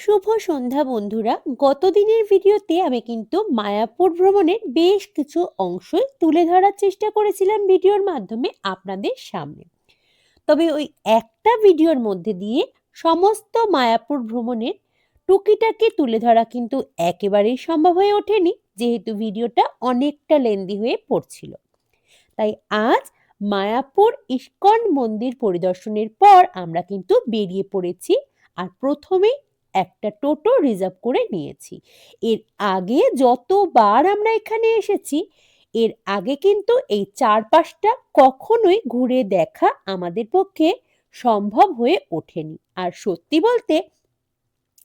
শুভ সন্ধ্যা বন্ধুরা। গতদিনের ভিডিওতে আমি কিন্তু মায়াপুর ভ্রমণের বেশ কিছু অংশই তুলে ধরার চেষ্টা করেছিলাম ভিডিওর মাধ্যমে আপনাদের সামনে। তবে ওই একটা ভিডিওর মধ্যে দিয়ে সমস্ত মায়াপুর ভ্রমণের টুকিটাকি তুলে ধরা কিন্তু একেবারেই সম্ভব হয়ে ওঠেনি, যেহেতু ভিডিওটা অনেকটা লেন্দি হয়ে পড়ছিল। তাই আজ মায়াপুর ইস্কন মন্দির পরিদর্শনের পর আমরা কিন্তু বেরিয়ে পড়েছি। আর প্রথমেই একটা টোটো রিজার্ভ করে নিয়েছি। এর আগে যতবার আমরা এখানে এসেছি, এর আগে কিন্তু এই চারপাশটা কখনোই ঘুরে দেখা আমাদের পক্ষে সম্ভব হয়ে ওঠেনি। আর সত্যি বলতে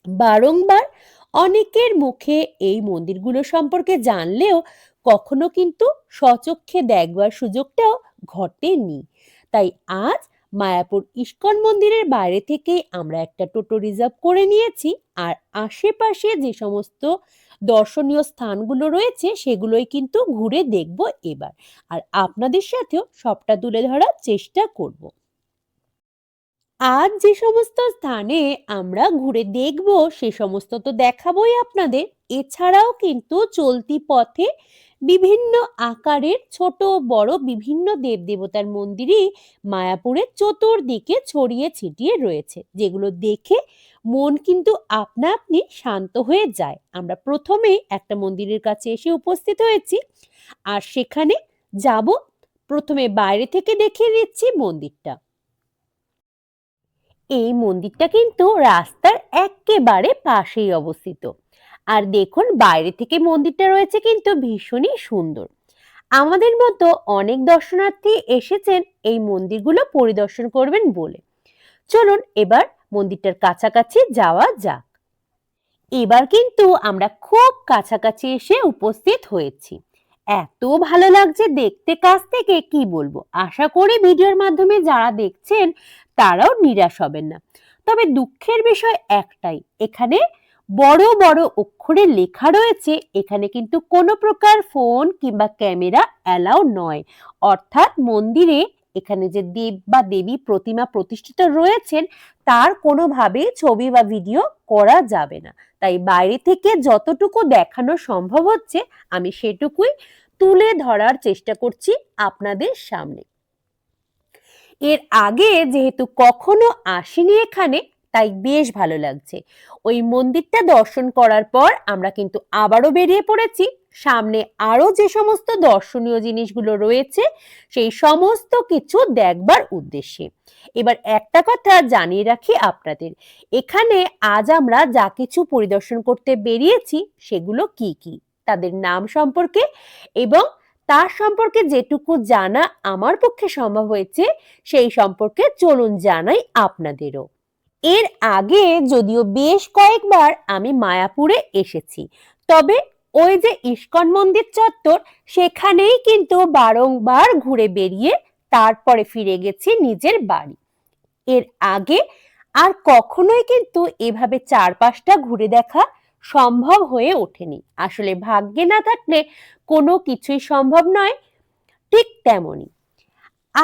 বারংবার অনেকের মুখে এই মন্দিরগুলো সম্পর্কে জানলেও কখনো কিন্তু স্বচক্ষে দেখবার সুযোগটাও ঘটেনি। তাই আজ মায়াপুর ইস্কন মন্দিরের বাইরে থেকেই আমরা একটা টোটো রিজার্ভ করে নিয়েছি। আর আশেপাশে যে সমস্ত দর্শনীয় স্থানগুলো রয়েছে সেগুলোই কিন্তু ঘুরে দেখব এবার। আর আপনাদের সাথেও সবটা তুলে ধরার চেষ্টা করব। আজ যে সমস্ত স্থানে আমরা ঘুরে দেখব সে সমস্ত তো দেখাবোই আপনাদের। এছাড়াও কিন্তু চলতি পথে বিভিন্ন আকারের ছোট বড় বিভিন্ন দেবদেবতার মন্দিরই মায়াপুরের চতুর্দিকে ছড়িয়ে ছিটিয়ে রয়েছে, যেগুলো দেখে মন কিন্তু আপনা আপনি শান্ত হয়ে যায়। আমরা প্রথমেই একটা মন্দিরের কাছে এসে উপস্থিত হয়েছি, আর সেখানে যাব। প্রথমে বাইরে থেকে দেখিয়ে দিচ্ছি মন্দিরটা। এই মন্দিরটা কিন্তু রাস্তার একেবারে পাশেই অবস্থিত। আর দেখুন, বাইরে থেকে মন্দিরটা রয়েছে কিন্তু ভীষণই সুন্দর। আমাদের মতো অনেক দর্শনার্থী এসেছেন এই মন্দিরগুলো পরিদর্শন করবেন বলে। চলুন এবার মন্দিরটার কাছাকাছি যাওয়া যাক। এবার কিন্তু আমরা খুব কাছাকাছি এসে উপস্থিত হয়েছি। এত ভালো লাগছে দেখতে কাছ থেকে, কি বলবো। আশা করি ভিডিওর মাধ্যমে যারা দেখছেন তারাও নিরাশ হবেন না। তবে দুঃখের বিষয় একটাই, এখানে বড় বড় অক্ষরে লেখা রয়েছে এখানে কিন্তু কোনো প্রকার ফোন কিংবা ক্যামেরা অ্যালাউ নয়। অর্থাৎ মন্দিরে এখানে যে দেব বা দেবী প্রতিমা প্রতিষ্ঠিত রয়েছেন তার কোনোভাবেই ছবি বা ভিডিও করা যাবে না। তাই বাইরে থেকে যতটুকু দেখানো সম্ভব হচ্ছে আমি সেটুকুই তুলে ধরার চেষ্টা করছি আপনাদের সামনে। এর আগে যেহেতু কখনো আসিনি এখানে, তাই বেশ ভালো লাগছে। ওই মন্দিরটা দর্শন করার পর আমরা কিন্তু আবারও বেরিয়ে পড়েছি সামনে আরো যে সমস্ত দর্শনীয় জিনিসগুলো রয়েছে সেই সমস্ত কিছু দেখবার উদ্দেশ্যে। এবার একটা কথা জানিয়ে রাখি আপনাদের, এখানে আজ আমরা যা কিছু পরিদর্শন করতে বেরিয়েছি সেগুলো কি কি, তাদের নাম সম্পর্কে এবং তার সম্পর্কে যেটুকু জানা আমার পক্ষে সম্ভব হয়েছে সেই সম্পর্কে চলুন জানাই আপনাদেরও। এর আগে যদিও বেশ কয়েকবার আমি মায়াপুরে এসেছি, তবে ওই যে ইস্কন মন্দির চত্বর সেখানেই কিন্তু বারংবার ঘুরে বেরিয়ে তারপরে ফিরে গেছি নিজের বাড়ি। এর আগে আর কখনোই কিন্তু এভাবে চারপাশটা ঘুরে দেখা সম্ভব হয়ে ওঠেনি। আসলে ভাগ্যে না থাকলে কোনো কিছুই সম্ভব নয়, ঠিক তেমনই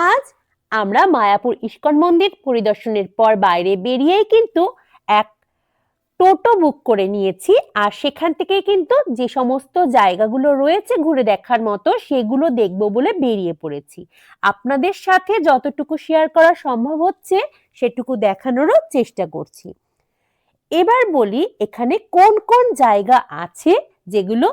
আজ আমরা মায়াপুর ইস্কন মন্দির পরিদর্শনের পর বাইরে বেরিয়েই কিন্তু এক টোটো বুক করে নিয়েছি। আর সেখান থেকে কিন্তু যে সমস্ত জায়গাগুলো রয়েছে ঘুরে দেখার মতো সেগুলো দেখব বলে বেরিয়ে পড়েছি। আপনাদের সাথে যতটুকু শেয়ার করা সম্ভব হচ্ছে সেটুকু দেখানোরও চেষ্টা করছি। এবার বলি এখানে কোন কোন জায়গা আছে যেগুলো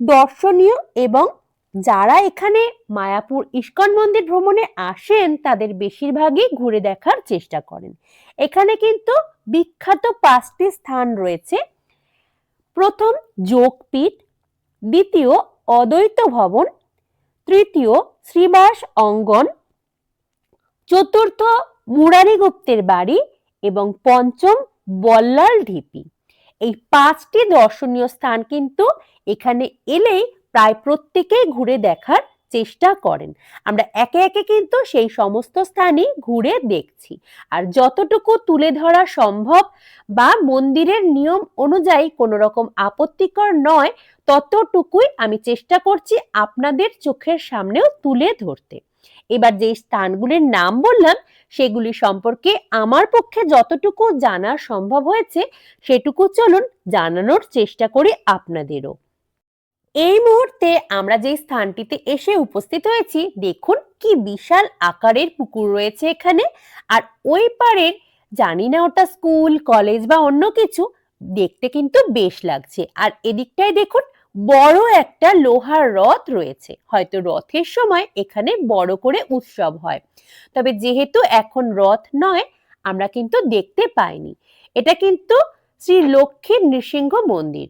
দর্শনীয় এবং যারা এখানে মায়াপুর ইস্কন মন্দির ভ্রমণে আসেন তাদের বেশিরভাগই ঘুরে দেখার চেষ্টা করেন। এখানে কিন্তু বিখ্যাত 5টি স্থান রয়েছে। প্রথম যোগপীঠ, দ্বিতীয় অদ্বৈত ভবন, তৃতীয় শ্রীবাস অঙ্গন, চতুর্থ মুরারি গুপ্তের বাড়ি এবং পঞ্চম বল্লাল ঢিপি। এই 5টি দর্শনীয় স্থান কিন্তু এখানে এলেই প্রায় প্রত্যেকেই ঘুরে দেখার চেষ্টা করেন। আমরা একে একে কিন্তু সেই সমস্ত স্থানই ঘুরে দেখছি। আর যতটুকু তুলে ধরা সম্ভব বা মন্দিরের নিয়ম অনুযায়ী কোনো রকম আপত্তিকর নয় ততটুকুই আমি চেষ্টা করছি আপনাদের চোখের সামনেও তুলে ধরতে। এবার যে স্থানগুলির নাম বললাম সেগুলি সম্পর্কে আমার পক্ষে যতটুকু জানা সম্ভব হয়েছে সেটুকু চলুন জানানোর চেষ্টা করি আপনাদেরও। এই মুহূর্তে আমরা যে স্থানটিতে এসে উপস্থিত হয়েছি, দেখুন কি বিশাল আকারের পুকুর রয়েছে এখানে। আর ওই পারের, জানি না ওটা স্কুল, কলেজ বা অন্য কিছু, দেখতে কিন্তু বেশ লাগছে। আর এদিকটায় দেখুন বড় একটা লোহার রথ রয়েছে, হয়তো রথের সময় এখানে বড় করে উৎসব হয়। তবে যেহেতু এখন রথ নয়, আমরা কিন্তু দেখতে পাইনি। এটা কিন্তু শ্রী লক্ষ্মীর নৃসিংহ মন্দির।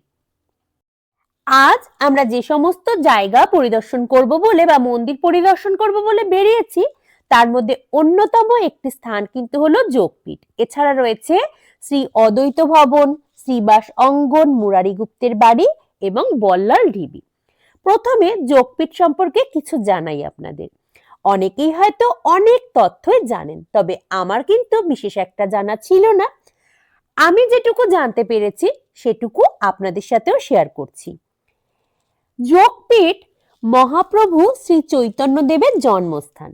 আজ আমরা যে সমস্ত জায়গা পরিদর্শন করব বলে বা মন্দির পরিদর্শন করব বলে বেরিয়েছি, তার মধ্যে অন্যতম একটি স্থান কিন্তু হলো যোগপীঠ। এছাড়া রয়েছে শ্রী অদ্বৈত ভবন, শ্রীবাস অঙ্গন, মুরারি গুপ্তের বাড়ি এবং বল্লাল ঢিবি। প্রথমে যোগপীঠ সম্পর্কে কিছু জানাই আপনাদের। অনেকেই হয়তো অনেক তথ্যই জানেন, তবে আমার কিন্তু বিশেষ একটা জানা ছিল না। আমি যেটুকু জানতে পেরেছি সেটুকু আপনাদের সাথেও শেয়ার করছি। যোগপীঠ মহাপ্রভু শ্রী চৈতন্য দেবের জন্মস্থান।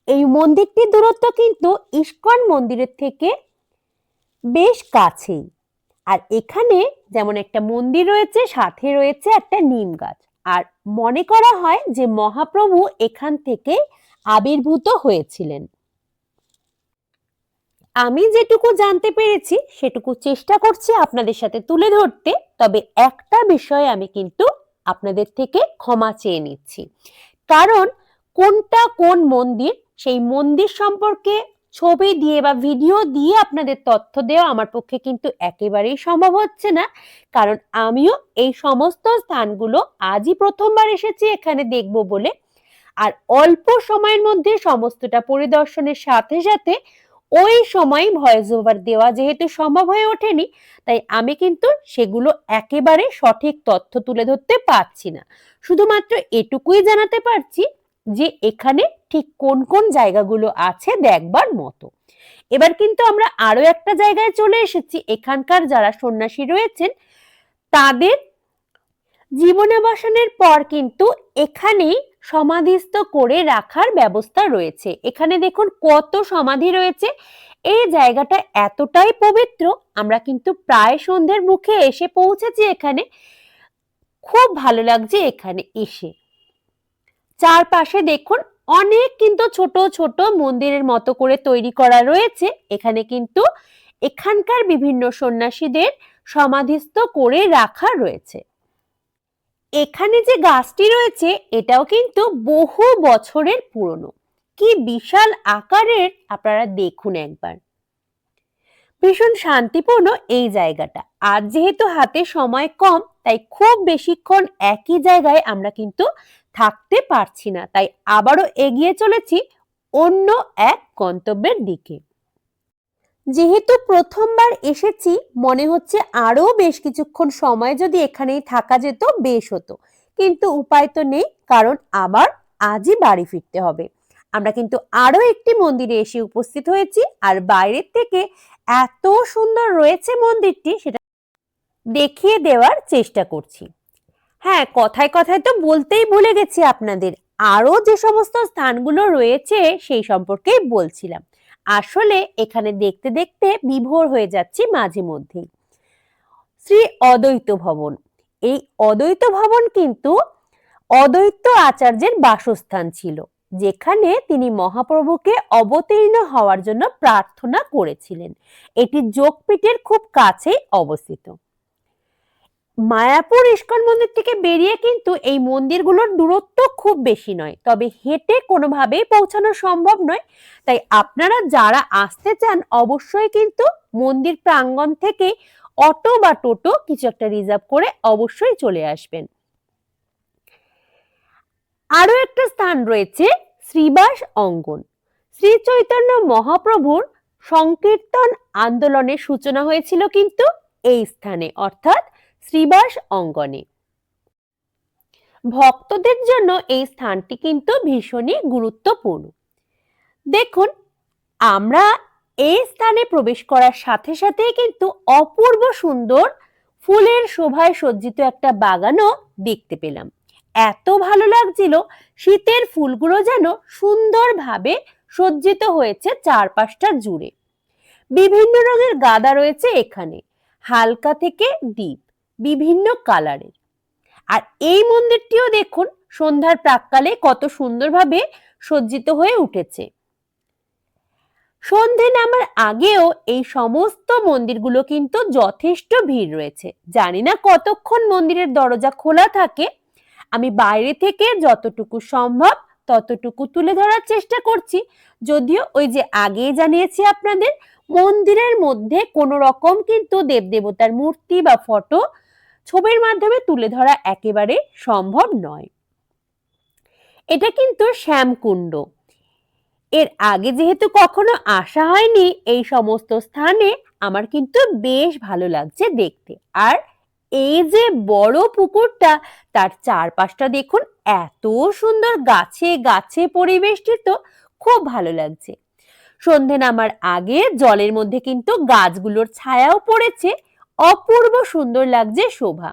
এই মন্দিরটির দূরত্ব কিন্তু ইস্কন মন্দিরের থেকে বেশ কাছেই। আর এখানে যেমন একটা মন্দির রয়েছে, সাথে রয়েছে একটা নিম গাছ। আর মনে করা হয় যে মহাপ্রভু এখান থেকে আবির্ভূত হয়েছিলেন। আমি যেটুকু জানতে পেরেছি সেটুকু চেষ্টা করছি আপনাদের সাথে তুলে ধরতে। তবে একটা বিষয় আমি কিন্তু আপনাদের থেকে ক্ষমা চেয়ে নিচ্ছি, কারণ কোনটা কোন মন্দির সেই মন্দির সম্পর্কে ছবি দিয়ে বা ভিডিও দিয়ে আপনাদের তথ্য দেওয়া আমার পক্ষে কিন্তু একেবারেই সম্ভব হচ্ছে না, কারণ আমিও এই সমস্ত স্থানগুলো আজই প্রথমবার এসেছি এখানে দেখব বলে। আর অল্প সময়ের মধ্যে সমস্তটা পরিদর্শনের সাথে সাথে ওই সময় ভয়েস ওভার দেওয়া যেহেতু সম্ভব হয়ে ওঠেনি, তাই আমি কিন্তু সেগুলো একেবারে সঠিক তথ্য তুলে ধরতে পারছি না। শুধুমাত্র এটুকুই জানাতে পারছি যে এখানে ঠিক কোন কোন জায়গাগুলো আছে দেখবার মতো। এবার কিন্তু আমরা আরো একটা জায়গায় চলে এসেছি। এখানকার যারা সন্ন্যাসী রয়েছেন তাদের জীবনাবসানের পর কিন্তু এখানেই সমাধিস্থ করে রাখার ব্যবস্থা রয়েছে। এখানে দেখুন কত সমাধি রয়েছে। এই জায়গাটা এতটাই পবিত্র, আমরা কিন্তু প্রায় সন্ধ্যের মুখে এসে পৌঁছেছি এখানে। খুব ভালো লাগছে এখানে এসে। চারপাশে দেখুন অনেক কিন্তু ছোট ছোট মন্দিরের মতো করে তৈরি করা রয়েছে। এখানে কিন্তু এখানকার বিভিন্ন সন্ন্যাসীদের সমাধিস্থ করে রাখা রয়েছে। এখানে যে গাছটি রয়েছে এটাও কিন্তু বহু বছরের পুরনো। কি বিশাল আকারের, আপনারা দেখুন একবার। ভীষণ শান্তিপূর্ণ এই জায়গাটা। আর যেহেতু হাতে সময় কম, তাই খুব বেশিক্ষণ একই জায়গায় আমরা কিন্তু থাকতে পারছি না, তাই আবারও এগিয়ে চলেছি অন্য এক গন্তব্যের দিকে। যেহেতু প্রথমবার এসেছি, মনে হচ্ছে আরো বেশ কিছুক্ষণ সময় যদি এখানেই থাকা যেত বেশ হতো, কিন্তু উপায় তো নেই, কারণ আবার আজই বাড়ি ফিরতে হবে। আমরা কিন্তু আরো একটি মন্দিরে এসে উপস্থিত হয়েছি, আর বাইরের থেকে এত সুন্দর রয়েছে মন্দিরটি, সেটা দেখিয়ে দেওয়ার চেষ্টা করছি। হ্যাঁ, কথায় কথায় তো বলতেই ভুলে গেছি আপনাদের, আরো যে সমস্ত স্থানগুলো রয়েছে সেই সম্পর্কেই বলছিলাম। আসলে এখানে দেখতে দেখতে বিভোর হয়ে যাচ্ছি মাঝে মধ্যেই। শ্রী অদ্বৈত ভবন। এই অদ্বৈত ভবন কিন্তু অদ্বৈত আচার্যের বাসস্থান ছিল, যেখানে তিনি মহাপ্রভুকে অবতীর্ণ হওয়ার জন্য প্রার্থনা করেছিলেন। এটি যোগপীঠের খুব কাছেই অবস্থিত। মায়াপুর ইস্কন মন্দির থেকে বেরিয়ে কিন্তু এই মন্দিরগুলোর দূরত্ব খুব বেশি নয়, তবে হেঁটে কোনোভাবেই পৌঁছানো সম্ভব নয়। তাই আপনারা যারা আসতে চান অবশ্যই কিন্তু মন্দির প্রাঙ্গণ থেকে অটো বা টোটো কিছু একটা রিজার্ভ করে অবশ্যই চলে আসবেন। আরো একটা স্থান রয়েছে শ্রীবাস অঙ্গন। শ্রী চৈতন্য মহাপ্রভুর সংকীর্তন আন্দোলনের সূচনা হয়েছিল কিন্তু এই স্থানে, অর্থাৎ শ্রীবাস অঙ্গনে। ভক্তদের জন্য এই স্থানটি কিন্তু ভীষণই গুরুত্বপূর্ণ। দেখুন, আমরা এই স্থানে প্রবেশ করার সাথে সাথে কিন্তু অপূর্ব সুন্দর ফুলের শোভায় সজ্জিত একটা বাগানও দেখতে পেলাম। এত ভালো লাগছিল, শীতের ফুলগুলো যেন সুন্দরভাবে সজ্জিত হয়েছে চারপাশটা জুড়ে। বিভিন্ন রঙের গাঁদা রয়েছে এখানে, হালকা থেকে ডিপ, বিভিন্ন কালারের। আর এই মন্দিরটিও দেখুন সন্ধ্যার প্রাক্কালে কত সুন্দরভাবে সজ্জিত হয়ে উঠেছে। সন্ধে নামার আগেও এই সমস্ত মন্দিরগুলো কিন্তু যথেষ্ট ভিড় রয়েছে। জানি না কতক্ষণ মন্দিরের দরজা খোলা থাকে। আমি বাইরে থেকে যতটুকু সম্ভব ততটুকু তুলে ধরার চেষ্টা করছি। যদিও ওই যে আগেই জানিয়েছি আপনাদের, মন্দিরের মধ্যে কোনো রকম কিন্তু দেবদেবতার মূর্তি বা ফটো ছবির মাধ্যমে তুলে ধরা একেবারে সম্ভব নয়। এটা কিন্তু শ্যামকুণ্ড। এর আগে যেহেতু কখনো আসা হয়নি এই সমস্ত স্থানে, আমার কিন্তু বেশ ভালো লাগছে দেখতে। আর এই যে বড় পুকুরটা, তার চারপাশটা দেখুন এত সুন্দর গাছে গাছে পরিবেষ্টিত, খুব ভালো লাগছে। সন্ধে নামার আগে জলের মধ্যে কিন্তু গাছগুলোর ছায়াও পড়েছে, অপূর্ব সুন্দর লাগছে শোভা।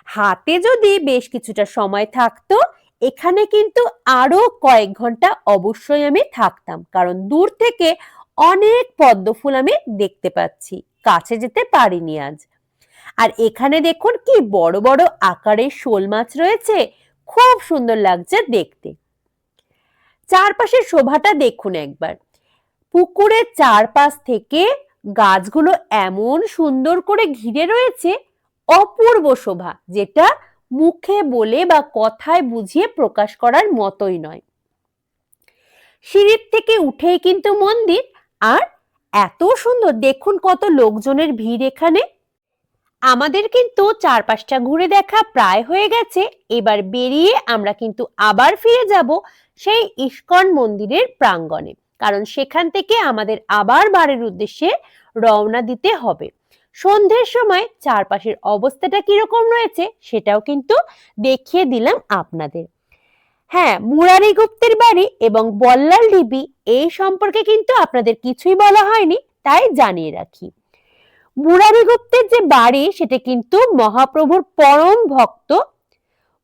হাতে যদি বেশ কিছুটা সময় থাকতো, এখানে কিন্তু আরো কয়েক ঘন্টা অবশ্যই আমি থাকতাম, কারণ দূর থেকে অনেক পদ্ম ফুল আমি দেখতে পাচ্ছি, কাছে যেতে পারিনি আজ। আর এখানে দেখুন কি বড় বড় আকারের শোল মাছ রয়েছে, খুব সুন্দর লাগছে দেখতে। চারপাশের শোভাটা দেখুন একবার। পুকুরের চারপাশ থেকে গাছগুলো এমন সুন্দর করে ঘিরে রয়েছে, অপূর্ব শোভা, যেটা মুখে বলে বা কথায় বুঝিয়ে প্রকাশ করার মতোই নয়। সিঁড়ির থেকে উঠেই কিন্তু মন্দির, আর এত সুন্দর দেখুন কত লোকজনের ভিড় এখানে। আমাদের কিন্তু চারপাশটা ঘুরে দেখা প্রায় হয়ে গেছে। এবার বেরিয়ে আমরা কিন্তু আবার ফিরে যাব সেই ইস্কন মন্দিরের প্রাঙ্গণে, কারণ সেখান থেকে আমাদের আবার বাড়ির উদ্দেশ্যে রওনা দিতে হবে। সন্ধ্যের সময় চারপাশের অবস্থাটা কিরকম রয়েছে সেটাও কিন্তু দেখিয়ে দিলাম আপনাদের। হ্যাঁ, মুরারি গুপ্তের বাড়ি এবং বল্লাল ঢিবি এই সম্পর্কে কিন্তু আপনাদের কিছুই বলা হয়নি, তাই জানিয়ে রাখি। মুরারি গুপ্তের যে বাড়ি সেটা কিন্তু মহাপ্রভুর পরম ভক্ত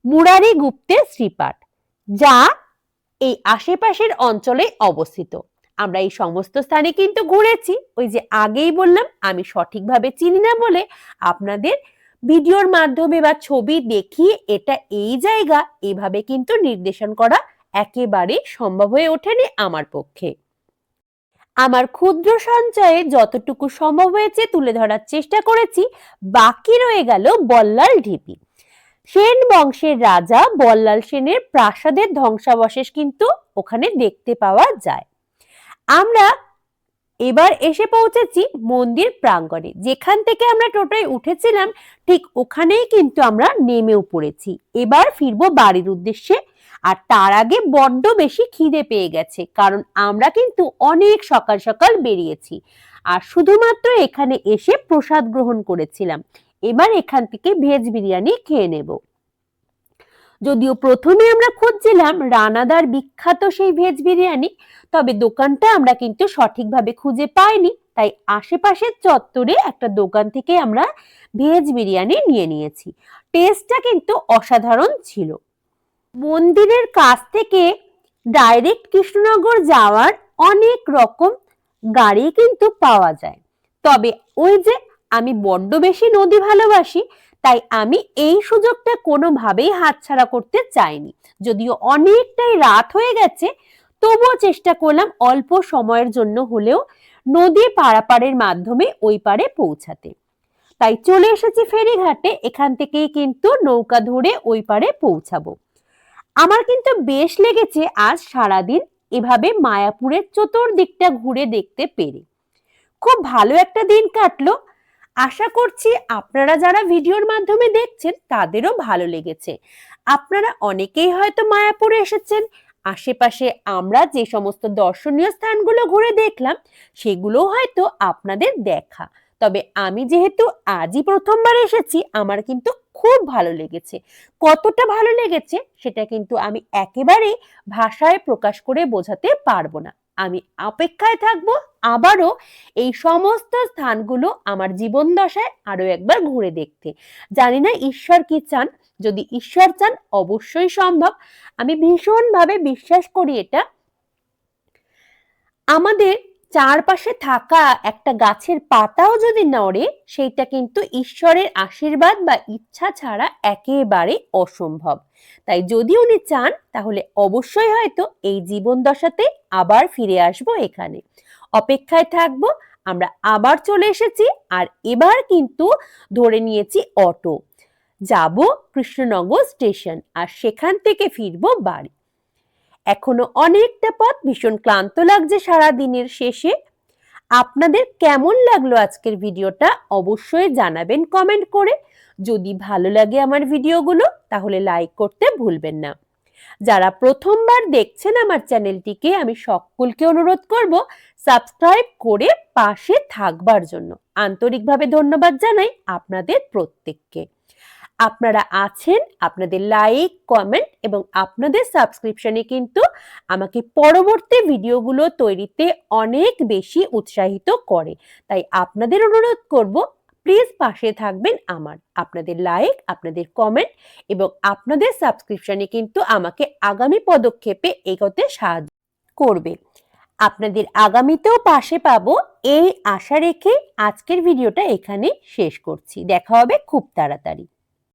মুরারি গুপ্তের শ্রীপাঠ, যা এই আশেপাশের অঞ্চলে অবস্থিত। আমরা এই সমস্ত স্থানে কিন্তু ঘুরেছি। ওই যে আগেই বললাম আমি সঠিকভাবে চিনি না বলে আপনাদের ভিডিওর মাধ্যমে বা ছবি দেখিয়ে এটা এই জায়গা এভাবে কিন্তু নির্দেশন করা একেবারে সম্ভব হয়ে ওঠেনি আমার পক্ষে। আমার ক্ষুদ্র সঞ্চয়ে যতটুকু সম্ভব হয়েছে তুলে ধরার চেষ্টা করেছি। বাকি রয়ে গেল বল্লাল ঢিবি। সেন বংশের রাজা বল্লাল সেনের প্রাসাদের ধ্বংসাবশেষ কিন্তু ওখানে দেখতে পাওয়া যায়। আমরা এবার এসে পৌঁছেছি মন্দির প্রাঙ্গণে। যেখান থেকে আমরা টোটোয় উঠেছিলাম ঠিক ওখানেই কিন্তু আমরা নেমেও পড়েছি। এবার ফিরবো বাড়ির উদ্দেশ্যে। আর তার আগে বড্ড বেশি খিদে পেয়ে গেছে, কারণ আমরা কিন্তু অনেক সকাল সকাল বেরিয়েছি আর শুধুমাত্র এখানে এসে প্রসাদ গ্রহণ করেছিলাম। এবার এখান থেকে ভেজ বিরিয়ানি খেয়ে নেব। যদিও প্রথমে আমরা খুঁজছিলাম রানাদার বিখ্যাত সেই ভেজ বিরিয়ানি, তবে দোকানটা আমরা কিন্তু সঠিকভাবে খুঁজে পাইনি, তাই আশেপাশের চত্বরে একটা দোকান থেকে আমরা ভেজ বিরিয়ানি নিয়ে নিয়েছি। টেস্টটা কিন্তু অসাধারণ ছিল। মন্দিরের কাছ থেকে ডাইরেক্ট কৃষ্ণনগর যাওয়ার অনেক রকম গাড়ি কিন্তু পাওয়া যায়, তবে ওই যে আমি বড্ড বেশি নদী ভালোবাসি, তাই আমি এই সুযোগটা কোনোভাবেই হাতছাড়া করতে চাইনি। যদিও অনেকটাই রাত হয়ে গেছে, তবুও চেষ্টা করলাম অল্প সময়ের জন্য হলেও নদী পারাপারের মাধ্যমে ওই পারে পৌঁছাতে। তাই চলে এসেছি ফেরিঘাটে। এখান থেকেই কিন্তু নৌকা ধরে ওই পারে পৌঁছাবো। আমার কিন্তু বেশ লেগেছে আজ সারাদিন এভাবে মায়াপুরের চতুর্দিকটা ঘুরে দেখতে পেরে। খুব ভালো একটা দিন কাটলো। আশা করছি আপনারা যারা ভিডিওর মাধ্যমে দেখছেন তাদেরও ভালো লেগেছে। আপনারা অনেকেই হয়তো মায়াপুরে এসেছেন। আশেপাশে আমরা যে সমস্ত দর্শনীয় স্থানগুলো ঘুরে দেখলাম সেগুলো হয়তো আপনাদের দেখা। তবে আমি যেহেতু আজই প্রথমবার এসেছি, আমার কিন্তু খুব ভালো লেগেছে। কতটা ভালো লেগেছে সেটা কিন্তু আমি একেবারেই ভাষায় প্রকাশ করে বোঝাতে পারবো না। আমি অপেক্ষায় থাকবো আবারও এই সমস্ত স্থানগুলো আমার জীবন দশায় আরো একবার ঘুরে দেখতে। জানি না ঈশ্বর কি চান, যদি ঈশ্বর চান অবশ্যই সম্ভব। আমি ভীষণভাবে বিশ্বাস করি এটা। আমাদের চারপাশে থাকা একটা গাছের পাতাও যদি নড়ে, সেটা কিন্তু ঈশ্বরের আশীর্বাদ বা ইচ্ছা ছাড়া একেবারে অসম্ভব। তাই যদি উনি চান তাহলে অবশ্যই হয়তো এই জীবন দশাতে আবার ফিরে আসবো এখানে। অপেক্ষায় থাকবো। আমরা আবার চলে এসেছি, আর এবার কিন্তু ধরে নিয়েছি অটো, যাব কৃষ্ণনগর স্টেশন, আর সেখান থেকে ফিরবো বাড়ি। এখনো অনেকটা পথ, ভীষণ ক্লান্ত লাগছে সারা দিনের শেষে। আপনাদের কেমন লাগলো আজকের ভিডিওটা অবশ্যই জানাবেন কমেন্ট করে। যদি ভালো লাগে আমার ভিডিওগুলো তাহলে লাইক করতে ভুলবেন না। যারা প্রথমবার দেখছেন আমার চ্যানেলটিকে, আমি সকলকে অনুরোধ করব সাবস্ক্রাইব করে পাশে থাকবার জন্য। আন্তরিকভাবে ধন্যবাদ জানাই আপনাদের প্রত্যেককে। আপনারা আছেন, আপনাদের লাইক, কমেন্ট এবং আপনাদের সাবস্ক্রিপশনে কিন্তু আমাকে পরবর্তী ভিডিওগুলো তৈরিতে অনেক বেশি উৎসাহিত করে। তাই আপনাদের অনুরোধ করব প্লিজ পাশে থাকবেন আমার। আপনাদের লাইক, আপনাদের কমেন্ট এবং আপনাদের সাবস্ক্রিপশনে কিন্তু আমাকে আগামী পদক্ষেপে এগোতে সাহায্য করবে। আপনাদের আগামীতেও পাশে পাবো এই আশা রেখে আজকের ভিডিওটা এখানে শেষ করছি। দেখা হবে খুব তাড়াতাড়ি।